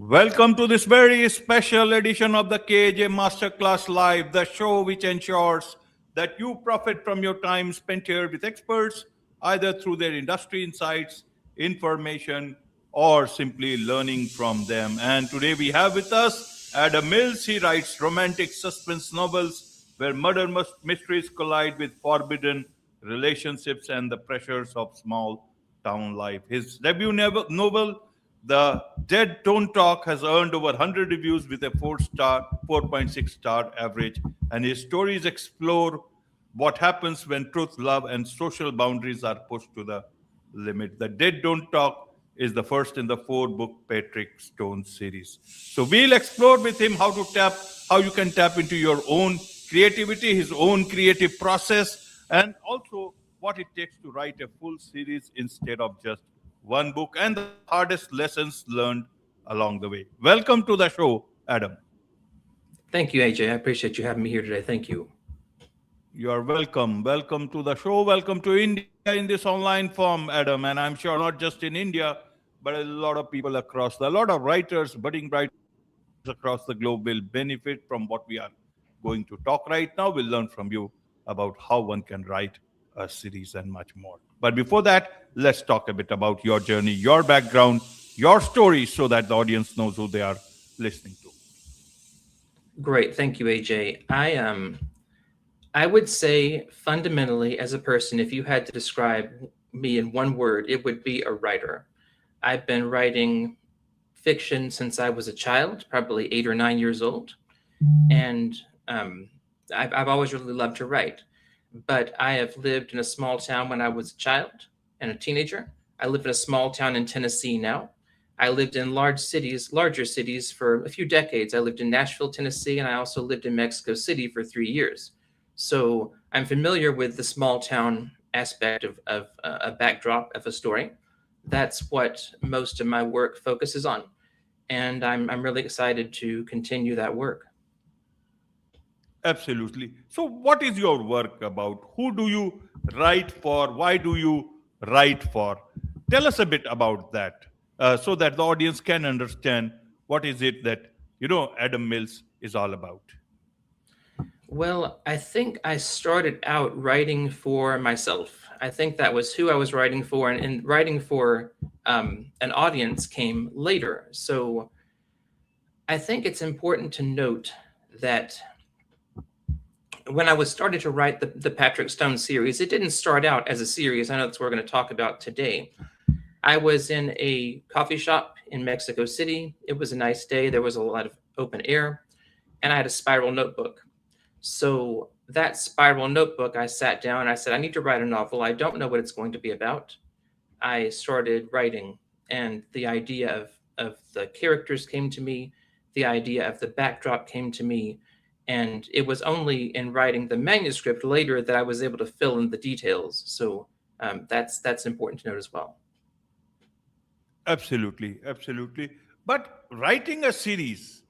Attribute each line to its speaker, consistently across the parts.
Speaker 1: Welcome to this very special edition of the KJ Masterclass Live, the show which ensures that you profit from your time spent here with experts, either through their industry insights, information, or simply learning from them. And today we have with us Adam Mills. He writes romantic suspense novels where murder mysteries collide with forbidden relationships and the pressures of small town life. His debut novel, The Dead Don't Talk, has earned over 100 reviews with a 4.6 star average, and his stories explore what happens when truth, love, and social boundaries are pushed to the limit. The Dead Don't Talk is the first in the four-book Patrick Stone series. So we'll explore with him how you can tap into your own creativity, his own creative process, and also what it takes to write a full series instead of just one book, and the hardest lessons learned along the way. Welcome to the show, Adam.
Speaker 2: Thank you, AJ. I appreciate you having me here today. Thank you.
Speaker 1: You are welcome. Welcome to the show. Welcome to India in this online form, Adam. And I'm sure not just in India, but a lot of people a lot of writers, budding writers across the globe will benefit from what we are going to talk right now. We'll learn from you about how one can write a series and much more. But before that, let's talk a bit about your journey, your background, your story, so that the audience knows who they are listening to.
Speaker 2: Great. Thank you, AJ. I would say fundamentally as a person, if you had to describe me in one word, it would be a writer. I've been writing fiction since I was a child, probably 8 or 9 years old. And I've always really loved to write. But I have lived in a small town when I was a child and a teenager. I live in a small town in Tennessee now. I lived in larger cities for a few decades. I lived in Nashville, Tennessee, and I also lived in Mexico City for 3 years. So I'm familiar with the small town aspect of a backdrop of a story. That's what most of my work focuses on. And I'm really excited to continue that work.
Speaker 1: Absolutely. So, what is your work about? Who do you write for? Why do you write for? Tell us a bit about that, so that the audience can understand what is it that Adam Mills is all about.
Speaker 2: Well, I think I started out writing for myself. I think that was who I was writing for, and writing for an audience came later. So I think it's important to note that when I was starting to write the Patrick Stone series, it didn't start out as a series. I know that's what we're going to talk about today. I was in a coffee shop in Mexico City. It was a nice day. There was a lot of open air, and I had a spiral notebook. So that spiral notebook, I sat down and I said, I need to write a novel. I don't know what it's going to be about. I started writing, and the idea of the characters came to me. The idea of the backdrop came to me. And it was only in writing the manuscript later that I was able to fill in the details. So that's important to note as well.
Speaker 1: Absolutely, absolutely. But writing a series,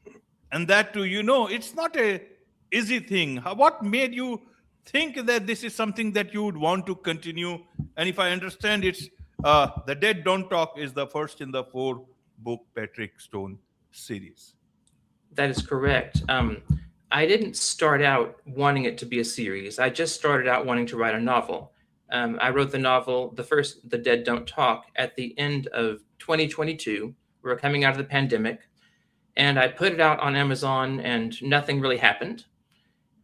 Speaker 1: and that too, it's not a easy thing. What made you think that this is something that you would want to continue? And if I understand, it's The Dead Don't Talk is the first in the four-book Patrick Stone series.
Speaker 2: That is correct. I didn't start out wanting it to be a series. I just started out wanting to write a novel. I wrote the novel, The Dead Don't Talk, at the end of 2022. We were coming out of the pandemic, and I put it out on Amazon, and nothing really happened.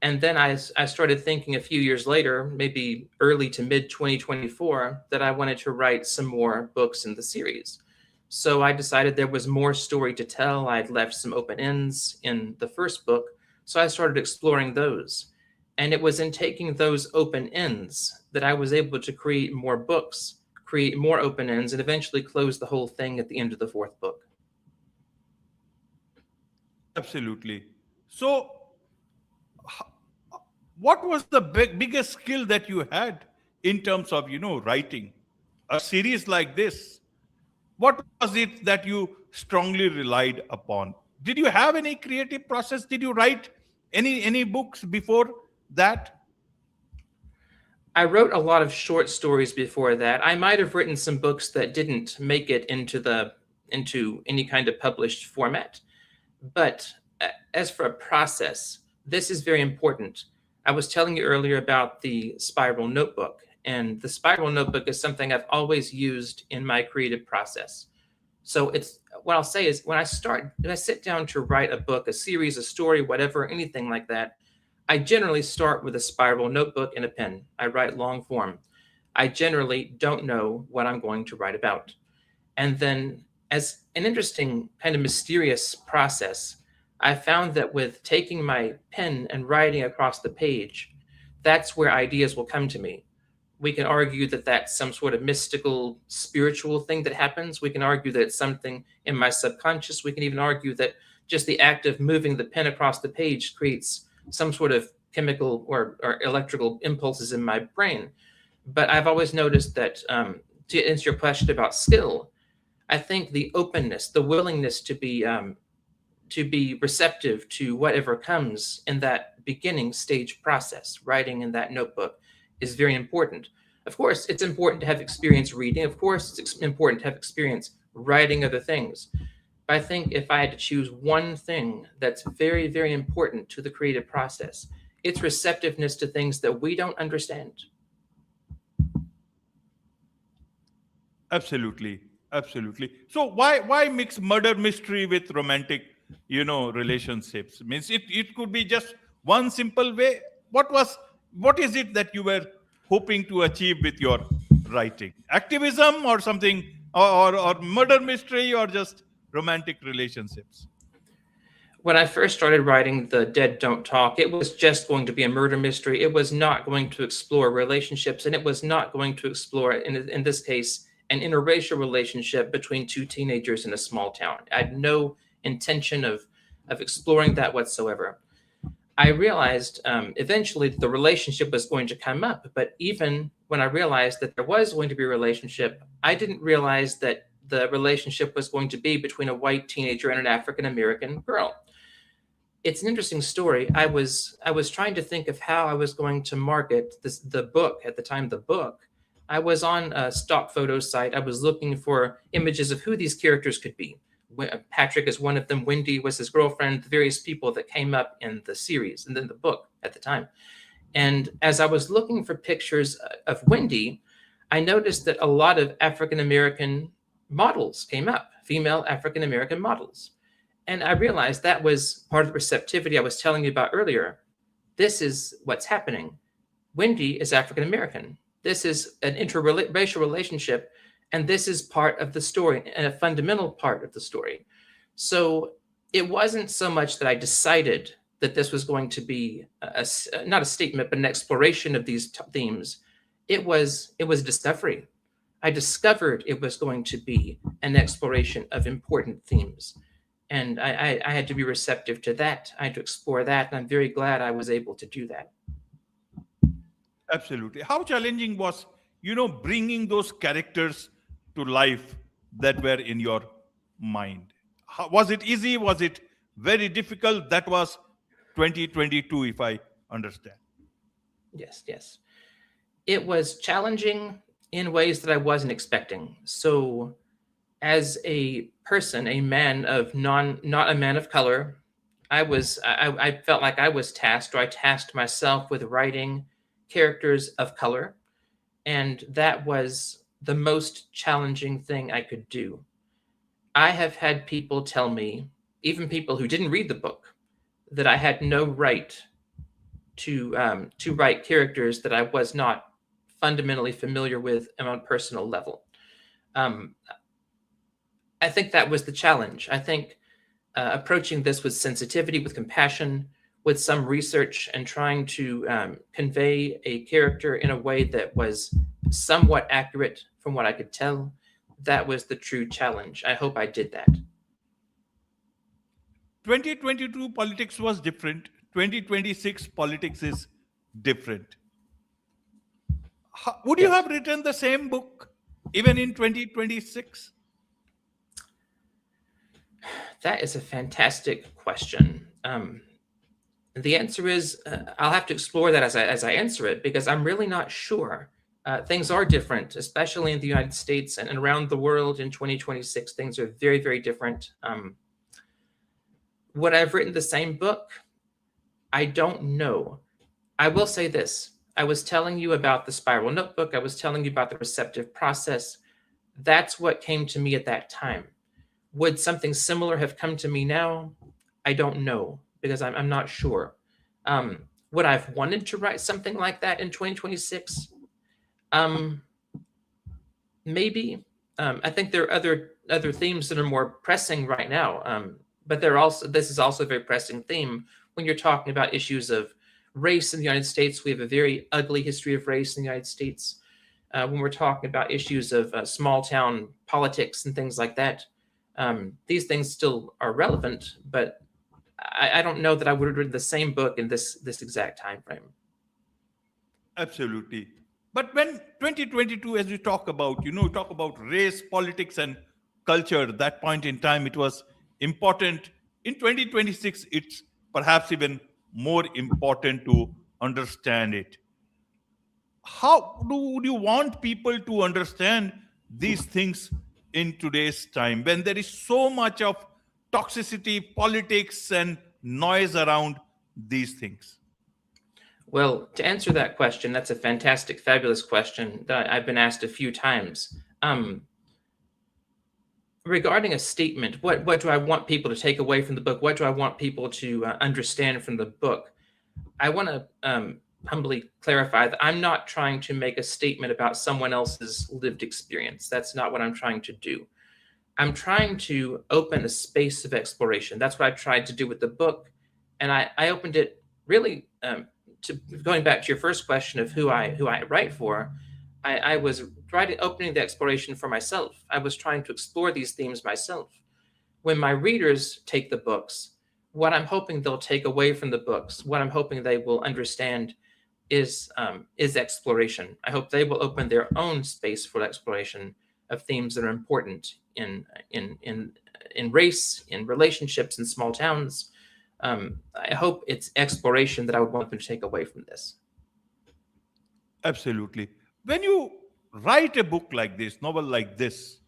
Speaker 2: And then I started thinking a few years later, maybe early to mid 2024, that I wanted to write some more books in the series. So I decided there was more story to tell. I'd left some open ends in the first book. So I started exploring those. And it was in taking those open ends that I was able to create more books, create more open ends, and eventually close the whole thing at the end of the fourth book.
Speaker 1: Absolutely. So, what was the biggest skill that you had in terms of writing a series like this? What was it that you strongly relied upon? Did you have any creative process? Did you write any books before that?
Speaker 2: I wrote a lot of short stories before that. I might have written some books that didn't make it into the into any kind of published format. But as for a process, this is very important. I was telling you earlier about the spiral notebook, and the spiral notebook is something I've always used in my creative process. So it's what I'll say is when I sit down to write a book, a series, a story, whatever, anything like that, I generally start with a spiral notebook and a pen. I write long form. I generally don't know what I'm going to write about. And then, as an interesting kind of mysterious process, I found that with taking my pen and writing across the page, that's where ideas will come to me. We can argue that that's some sort of mystical, spiritual thing that happens. We can argue that it's something in my subconscious. We can even argue that just the act of moving the pen across the page creates some sort of chemical or electrical impulses in my brain. But I've always noticed that to answer your question about skill, I think the openness, the willingness to be receptive to whatever comes in that beginning stage process, writing in that notebook, is very important. Of course, it's important to have experience reading. Of course, it's important to have experience writing other things. But I think if I had to choose one thing that's very, very important to the creative process, it's receptiveness to things that we don't understand.
Speaker 1: Absolutely, absolutely. So why mix murder mystery with romantic, relationships? Means it could be just one simple way. What is it that you were hoping to achieve with your writing? Activism or something, or murder mystery, or just romantic relationships?
Speaker 2: When I first started writing The Dead Don't Talk, it was just going to be a murder mystery. It was not going to explore relationships, and it was not going to explore, in this case, an interracial relationship between two teenagers in a small town. I had no intention of exploring that whatsoever. I realized eventually that the relationship was going to come up, but even when I realized that there was going to be a relationship, I didn't realize that the relationship was going to be between a white teenager and an African American girl. It's an interesting story. I was trying to think of how I was going to market the book at the time. The book, I was on a stock photo site. I was looking for images of who these characters could be. Patrick is one of them. Wendy was his girlfriend. The various people that came up in the series and then the book at the time. And as I was looking for pictures of Wendy, I noticed that a lot of African American models came up, female African American models. And I realized that was part of the receptivity I was telling you about earlier. This is what's happening. Wendy is African American. This is an interracial relationship, and this is part of the story and a fundamental part of the story. So it wasn't so much that I decided that this was going to be not a statement, but an exploration of these themes. It was discovery. I discovered it was going to be an exploration of important themes. And I had to be receptive to that. I had to explore that. And I'm very glad I was able to do that.
Speaker 1: Absolutely. How challenging was, bringing those characters to life that were in your mind? Was it easy? Was it very difficult? That was 2022, if I understand.
Speaker 2: Yes, yes. It was challenging in ways that I wasn't expecting. So, as a person, a man of not a man of color, I felt like I was tasked, or I tasked myself with writing characters of color, and that was the most challenging thing I could do. I have had people tell me, even people who didn't read the book, that I had no right to write characters that I was not fundamentally familiar with on a personal level. Um, I think that was the challenge. I think approaching this with sensitivity, with compassion, with some research, and trying to convey a character in a way that was somewhat accurate from what I could tell, that was the true challenge. I hope I did that.
Speaker 1: 2022 politics was different. 2026 politics is different. Would you
Speaker 2: Yes.
Speaker 1: have written the same book even in 2026?
Speaker 2: That is a fantastic question. The answer is I'll have to explore that as I answer it, because I'm really not sure. things are different, especially in the United States and around the world in 2026. Things are very, very different. Would I have written the same book? I don't know. I will say this. I was telling you about the spiral notebook. I was telling you about the receptive process. That's what came to me at that time. Would something similar have come to me now? I don't know, because I'm not sure. Would I have wanted to write something like that in 2026? Maybe. I think there are other themes that are more pressing right now. But this is also a very pressing theme when you're talking about issues of race in the United States. We have a very ugly history of race in the United States. When we're talking about issues of small town politics and things like that, these things still are relevant, but I don't know that I would have written the same book in this exact time frame.
Speaker 1: Absolutely. But when 2022, as we talk about, talk about race, politics, and culture, that point in time, it was important. In 2026, it's perhaps even more important to understand it. How would you want people to understand these things in today's time when there is so much of toxicity, politics, and noise around these things?
Speaker 2: Well, to answer that question, that's a fantastic, fabulous question that I've been asked a few times. Regarding a statement, what do I want people to take away from the book? What do I want people to understand from the book? I want to humbly clarify that I'm not trying to make a statement about someone else's lived experience. That's not what I'm trying to do. I'm trying to open a space of exploration. That's what I tried to do with the book. And I opened it really to going back to your first question of who I write for. I was opening the exploration for myself. I was trying to explore these themes myself. When my readers take the books, what I'm hoping they'll take away from the books, what I'm hoping they will understand is exploration. I hope they will open their own space for exploration of themes that are important in race, in relationships, in small towns. I hope it's exploration that I would want them to take away from this.
Speaker 1: Absolutely. When you write a book like this, novel like this,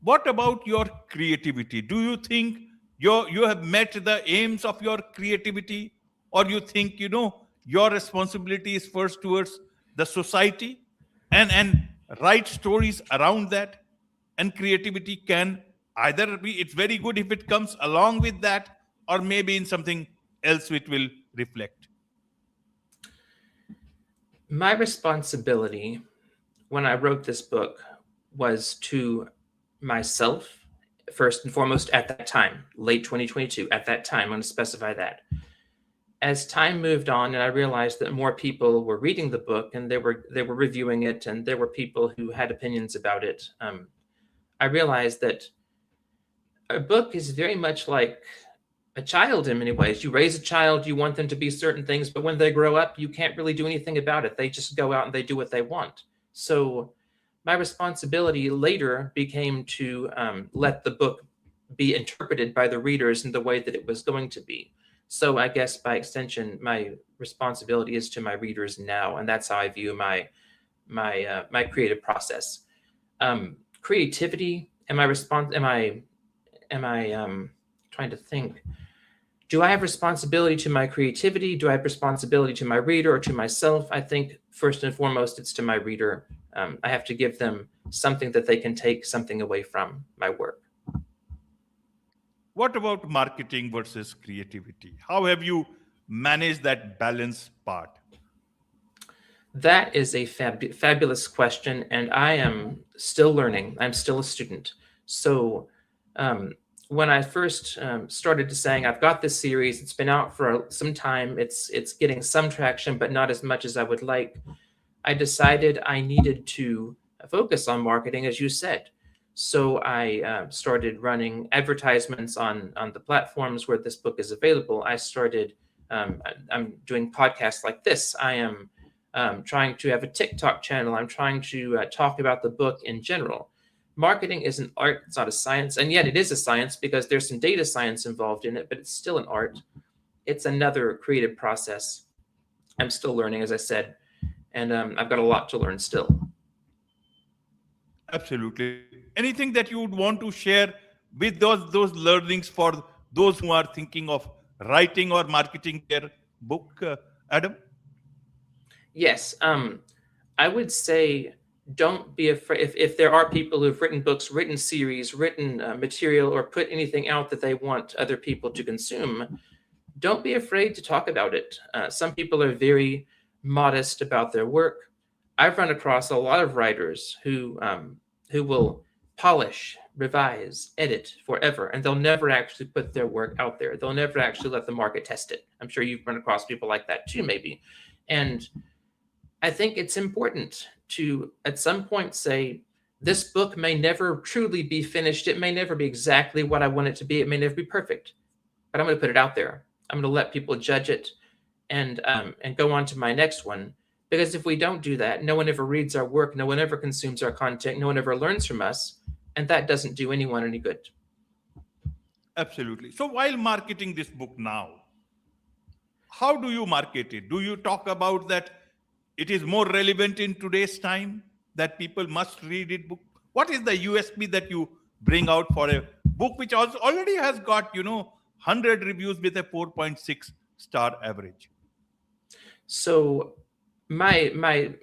Speaker 1: what about your creativity? Do you think you have met the aims of your creativity, or you think your responsibility is first towards the society and write stories around that? And creativity can either be, it's very good if it comes along with that, or maybe in something else it will reflect.
Speaker 2: My responsibility when I wrote this book was to myself, first and foremost, at that time, late 2022, at that time, I'm going to specify that. As time moved on and I realized that more people were reading the book and they were reviewing it and there were people who had opinions about it, I realized that a book is very much like a child in many ways. You raise a child, you want them to be certain things, but when they grow up, you can't really do anything about it. They just go out and they do what they want. So my responsibility later became to let the book be interpreted by the readers in the way that it was going to be. So I guess by extension, my responsibility is to my readers now, and that's how I view my creative process. Creativity. Am I trying to think? Do I have responsibility to my creativity? Do I have responsibility to my reader or to myself? I think first and foremost, it's to my reader. I have to give them something that they can take something away from my work.
Speaker 1: What about marketing versus creativity? How have you managed that balance part?
Speaker 2: That is a fabulous question, and I am still learning. I'm still a student. So when I first started to saying, I've got this series, it's been out for some time, it's getting some traction, but not as much as I would like, I decided I needed to focus on marketing, as you said. So I started running advertisements on the platforms where this book is available. I started, I'm doing podcasts like this. I am trying to have a TikTok channel. I'm trying to talk about the book in general. Marketing is an art, it's not a science, and yet it is a science because there's some data science involved in it, but it's still an art. It's another creative process. I'm still learning, as I said. and I've got a lot to learn still.
Speaker 1: Absolutely. Anything that you would want to share with those learnings for those who are thinking of writing or marketing their book, Adam?
Speaker 2: Yes, I would say don't be afraid if there are people who've written books, written series, written material, or put anything out that they want other people to consume. Don't be afraid to talk about it. Some people are very modest about their work. I've run across a lot of writers who will polish, revise, edit forever, and they'll never actually put their work out there. They'll never actually let the market test it. I'm sure you've run across people like that too, maybe. And I think it's important to, at some point, say, this book may never truly be finished. It may never be exactly what I want it to be. It may never be perfect, but I'm going to put it out there. I'm going to let people judge it and go on to my next one. Because if we don't do that, no one ever reads our work, no one ever consumes our content, no one ever learns from us, and that doesn't do anyone any good.
Speaker 1: Absolutely. So while marketing this book now, how do you market it? Do you talk about that it is more relevant in today's time, that people must read it book? What is the USP that you bring out for a book which already has got 100 reviews with a 4.6 star average?
Speaker 2: So my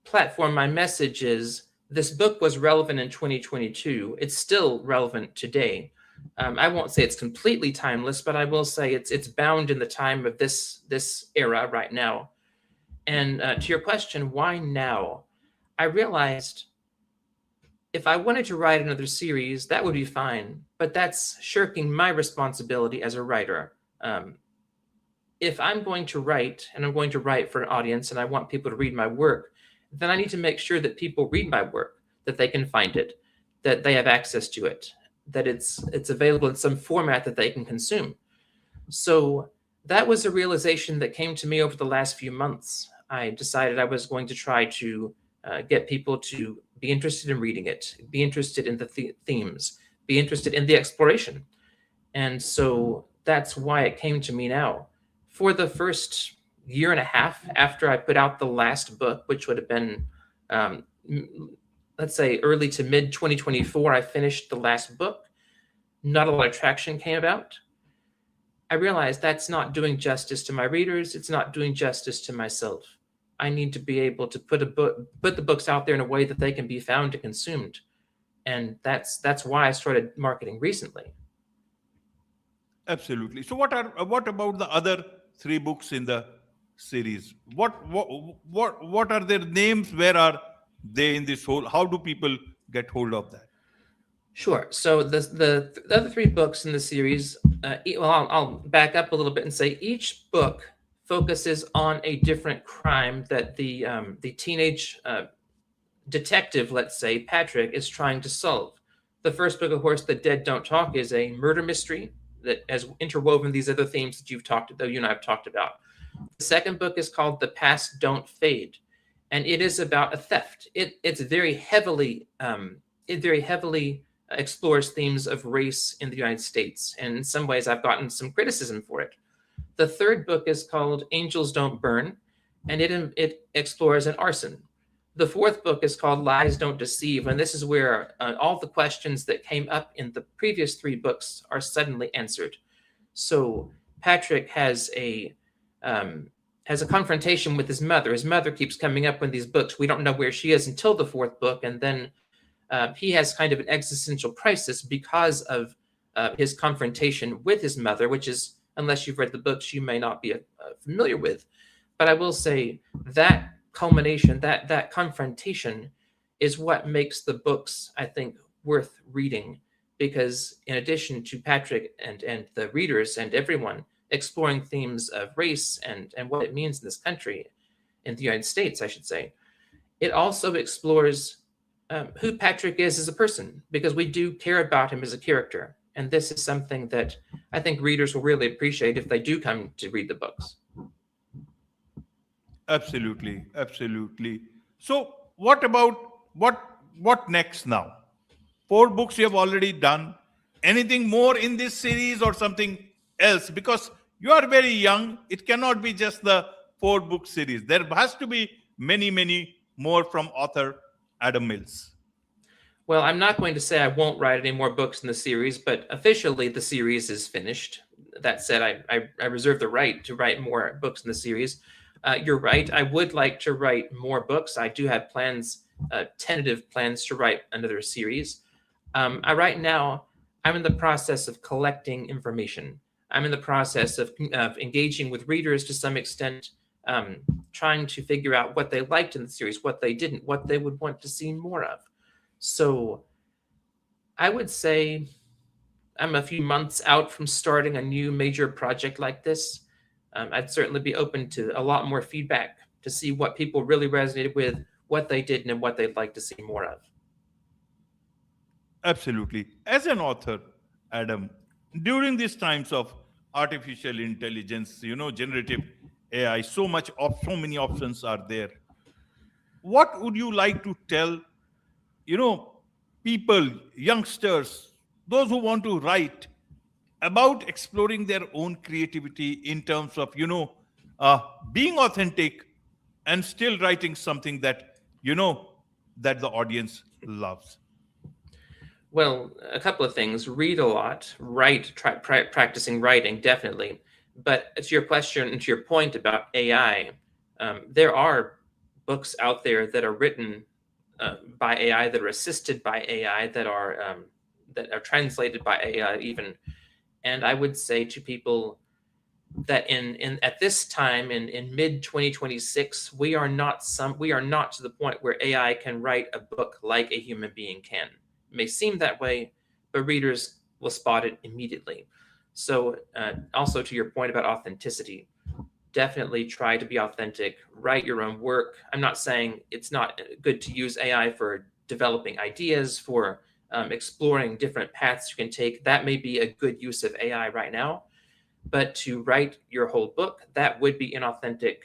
Speaker 2: platform, my message is this book was relevant in 2022. It's still relevant today. I won't say it's completely timeless, but I will say it's bound in the time of this era right now. And to your question, why now? I realized if I wanted to write another series, that would be fine, but that's shirking my responsibility as a writer. If I'm going to write and I'm going to write for an audience and I want people to read my work, then I need to make sure that people read my work, that they can find it, that they have access to it, that it's available in some format that they can consume. So that was a realization that came to me over the last few months. I decided I was going to try to get people to be interested in reading it, be interested in the themes, be interested in the exploration. And so that's why it came to me now. For the first year and a half after I put out the last book, which would have been, let's say, early to mid 2024, I finished the last book. Not a lot of traction came about. I realized that's not doing justice to my readers. It's not doing justice to myself. I need to be able to put the books out there in a way that they can be found and consumed. And that's why I started marketing recently.
Speaker 1: Absolutely. So what about the other three books in the series? What are their names? Where are they in this whole? How do people get hold of that?
Speaker 2: Sure. So the other three books in the series, I'll back up a little bit and say each book focuses on a different crime that the teenage detective, let's say Patrick, is trying to solve. The first book, of course, The Dead Don't Talk, is a murder mystery that has interwoven these other themes that you and I have talked about. The second book is called The Past Don't Fade, and it is about a theft. It very heavily explores themes of race in the United States, and in some ways I've gotten some criticism for it. The third book is called Angels Don't Burn, and it explores an arson. The fourth book is called Lies Don't Deceive, and this is where all the questions that came up in the previous three books are suddenly answered. So Patrick has a confrontation with his mother. His mother keeps coming up in these books. We don't know where she is until the fourth book, and then he has kind of an existential crisis because of his confrontation with his mother, which is, unless you've read the books, you may not be familiar with. But I will say that culmination, that confrontation is what makes the books, I think, worth reading, because in addition to Patrick and the readers and everyone exploring themes of race and what it means in this country, in the United States, I should say, it also explores who Patrick is as a person, because we do care about him as a character. And this is something that I think readers will really appreciate if they do come to read the books.
Speaker 1: Absolutely, absolutely. So what about what next now? Four books you have already done. Anything more in this series or something else? Because you are very young, it cannot be just the four book series. There has to be many more from author Adam Mills.
Speaker 2: Well, I'm not going to say I won't write any more books in the series, but officially the series is finished. That said, I reserve the right to write more books in the series. You're right. I would like to write more books. I do have plans, tentative plans to write another series. Right now, I'm in the process of collecting information. I'm in the process of engaging with readers to some extent, trying to figure out what they liked in the series, what they didn't, what they would want to see more of. So I would say I'm a few months out from starting a new major project like this. I'd certainly be open to a lot more feedback to see what people really resonated with, what they didn't, and what they'd like to see more of.
Speaker 1: Absolutely. As an author, Adam, during these times of artificial intelligence, generative AI, so many options are there. What would you like to tell, you know, people, youngsters, those who want to write about exploring their own creativity in terms of, uh, being authentic and still writing something that, that the audience loves?
Speaker 2: Well, a couple of things. Read a lot, write, practicing writing, definitely. But to your question and to your point about AI, there are books out there that are written by AI, that are assisted by AI, that are translated by AI even. And I would say to people that in at this time in mid 2026, we are not to the point where AI can write a book like a human being can. It may seem that way, but readers will spot it immediately. So also to your point about authenticity, definitely try to be authentic, write your own work. I'm not saying it's not good to use AI for developing ideas, for exploring different paths you can take. That may be a good use of AI right now, but to write your whole book, that would be inauthentic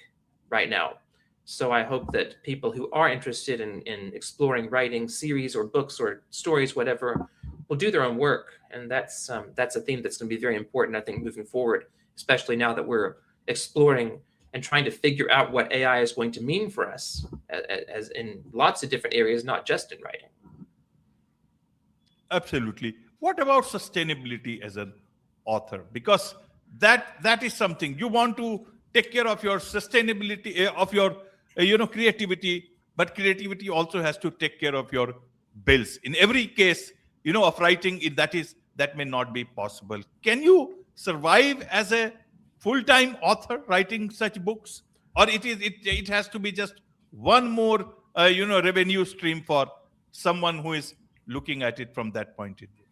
Speaker 2: right now. So I hope that people who are interested in exploring writing series or books or stories, whatever, will do their own work. And that's a theme that's going to be very important, I think, moving forward, especially now that we're exploring and trying to figure out what AI is going to mean for us, as in lots of different areas, not just in writing.
Speaker 1: Absolutely. What about sustainability as an author? Because that is something you want to take care of your sustainability, of your creativity, but creativity also has to take care of your bills. In every case, of writing, that may not be possible. Can you survive as a full-time author writing such books, or it has to be just one more revenue stream for someone who is looking at it from that point of view?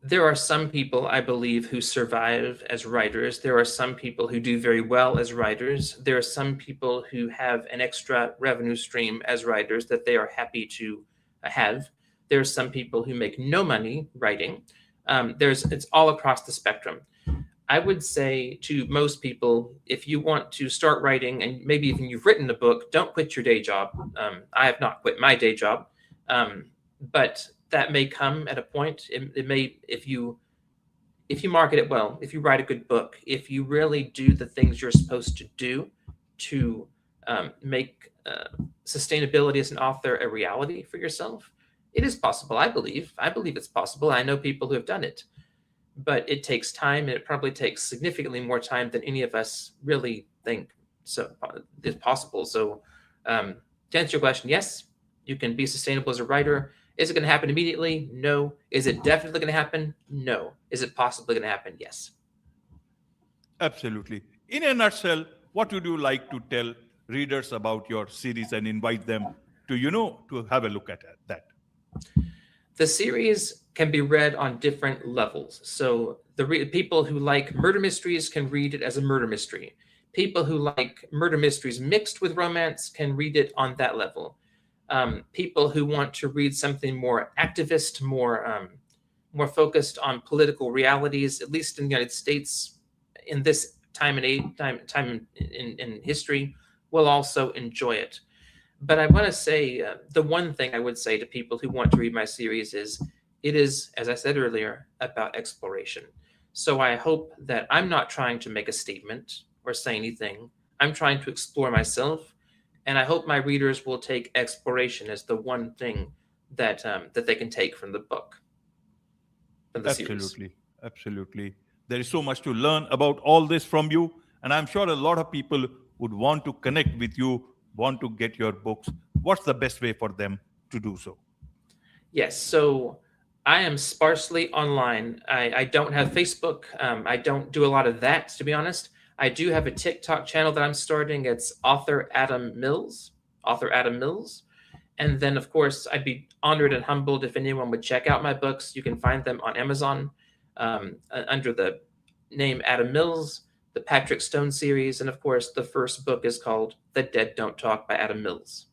Speaker 2: There are some people, I believe, who survive as writers. There are some people who do very well as writers. There are some people who have an extra revenue stream as writers that they are happy to have. There are some people who make no money writing. It's all across the spectrum. I would say to most people, if you want to start writing, and maybe even you've written a book, don't quit your day job. I have not quit my day job, but that may come at a point. It may, if you market it well, if you write a good book, if you really do the things you're supposed to do to make sustainability as an author a reality for yourself, it is possible. I believe it's possible. I know people who have done it, but it takes time, and it probably takes significantly more time than any of us really think so is possible. So to answer your question, yes, you can be sustainable as a writer. Is it going to happen immediately? No. Is it definitely going to happen? No. Is it possibly going to happen? Yes.
Speaker 1: Absolutely. In a nutshell, what would you like to tell readers about your series and invite them to, to have a look at that?
Speaker 2: The series can be read on different levels. So the people who like murder mysteries can read it as a murder mystery. People who like murder mysteries mixed with romance can read it on that level. People who want to read something more activist, more focused on political realities, at least in the United States, in this time in history, will also enjoy it. But I want to say the one thing I would say to people who want to read my series is it is, as I said earlier, about exploration. So I hope that I'm not trying to make a statement or say anything. I'm trying to explore myself, And I hope my readers will take exploration as the one thing that that they can take from the book, from the series.
Speaker 1: Absolutely. Absolutely. There is so much to learn about all this from you. And I'm sure a lot of people would want to connect with you, want to get your books. What's the best way for them to do so?
Speaker 2: Yes, so I am sparsely online. I don't have Facebook. I don't do a lot of that, to be honest. I do have a TikTok channel that I'm starting. It's author Adam Mills, author Adam Mills. And then, of course, I'd be honored and humbled if anyone would check out my books. You can find them on Amazon under the name Adam Mills, the Patrick Stone series. And of course, the first book is called The Dead Don't Talk by Adam Mills.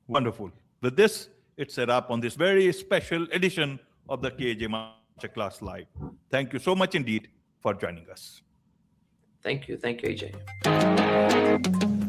Speaker 1: Wonderful. With this, it's set up on this very special edition of the KJ Masterclass Live. Thank you so much indeed for joining us.
Speaker 2: Thank you. Thank you, AJ.